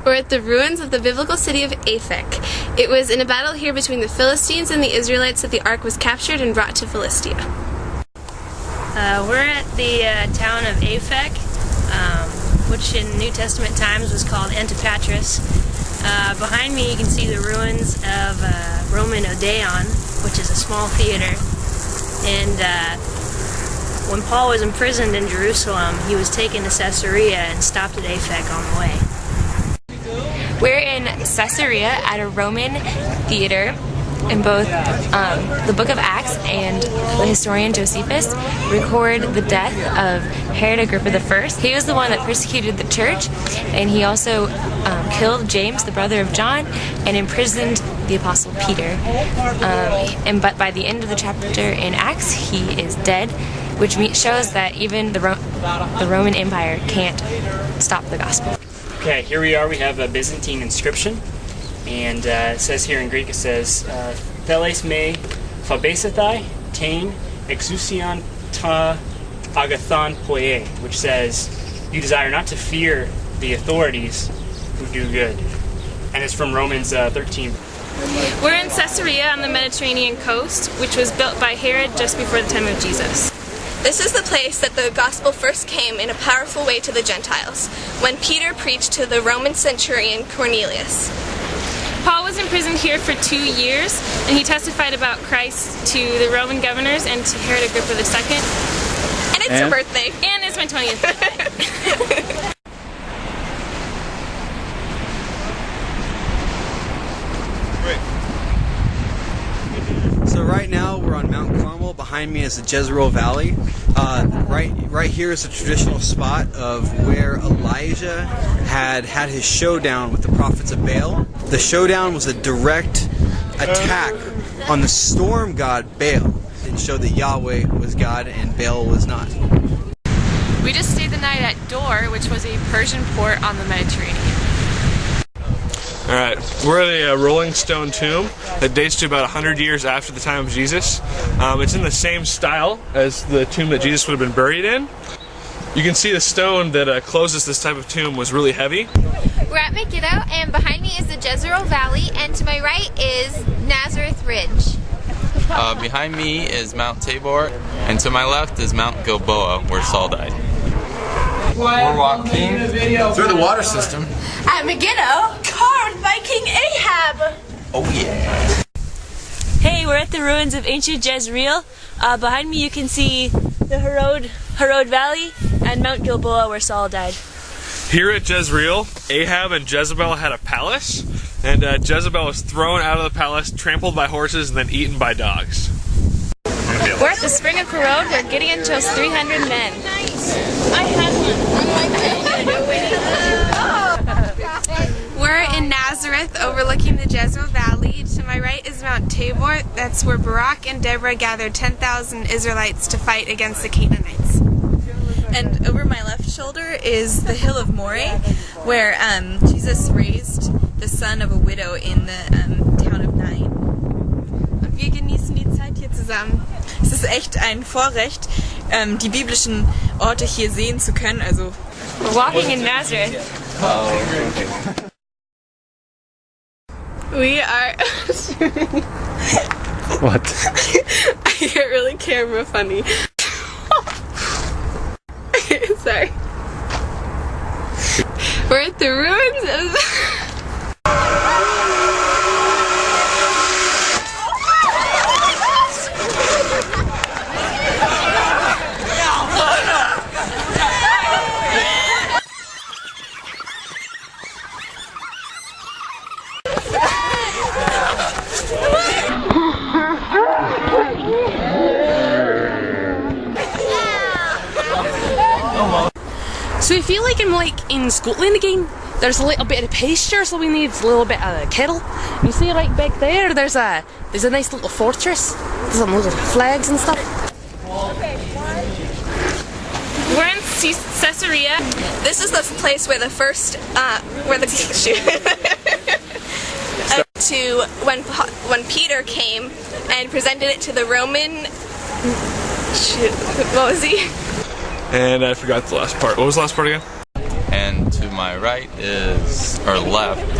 We're at the ruins of the biblical city of Aphek. It was in a battle here between the Philistines and the Israelites that the ark was captured and brought to Philistia. We're at the town of Aphek, which in New Testament times was called Antipatris. Behind me you can see the ruins of Roman Odeon, which is a small theater. And when Paul was imprisoned in Jerusalem, he was taken to Caesarea and stopped at Aphek on the way. We're in Caesarea at a Roman theater, and both the book of Acts and the historian Josephus record the death of Herod Agrippa I. He was the one that persecuted the church, and he also killed James, the brother of John, and imprisoned the apostle Peter. But by the end of the chapter in Acts, he is dead, which shows that even the Roman Empire can't stop the gospel. Okay, here we are. We have a Byzantine inscription, and it says here in Greek, it says, Theles me phabesathai tain exousion ta agathon poie, which says, you desire not to fear the authorities who do good. And it's from Romans 13. We're in Caesarea on the Mediterranean coast, which was built by Herod just before the time of Jesus. This is the place that the gospel first came in a powerful way to the Gentiles, when Peter preached to the Roman centurion Cornelius. Paul was imprisoned here for 2 years, and he testified about Christ to the Roman governors and to Herod Agrippa II. And it's your birthday. And it's my 20th birthday. So right now we're on Mount Carmel. Behind me is the Jezreel Valley. Right here is a traditional spot of where Elijah had his showdown with the prophets of Baal. The showdown was a direct attack on the storm god Baal. It showed that Yahweh was God and Baal was not. We just stayed the night at Dor, which was a Persian port on the Mediterranean. Alright, we're at a rolling stone tomb that dates to about 100 years after the time of Jesus. It's in the same style as the tomb that Jesus would have been buried in. You can see the stone that closes this type of tomb was really heavy. We're at Megiddo, and behind me is the Jezreel Valley, and to my right is Nazareth Ridge. Behind me is Mount Tabor, and to my left is Mount Gilboa, where Saul died. We're walking through the water system At Megiddo, carved by King Ahab. Oh yeah. Hey, we're at the ruins of ancient Jezreel. Behind me you can see the Harod Valley and Mount Gilboa, where Saul died. Here at Jezreel, Ahab and Jezebel had a palace, and Jezebel was thrown out of the palace, trampled by horses, and then eaten by dogs. We're at the spring of Harod, where Gideon chose 300 men. I had one. We're in Nazareth, overlooking the Jezreel Valley. To my right is Mount Tabor. That's where Barak and Deborah gathered 10,000 Israelites to fight against the Canaanites. And over my left shoulder is the hill of Moreh, where Jesus raised the son of a widow in the town of Nain. Und wir genießen die Zeit hier zusammen. Es ist echt ein Vorrecht, die biblischen Orte hier sehen zu können. Also we're walking in Nazareth. We are. What? I get really camera funny. Sorry. We're at the ruins of. So I feel like I'm in Scotland again. There's a little bit of pasture, so we need a little bit of a kettle. You see right back there, there's a nice little fortress. There's some little flags and stuff. We're in Caesarea. This is the place where the first, when Peter came and presented it to the Roman. What was he? And I forgot the last part. What was the last part again? And to my right is, or left,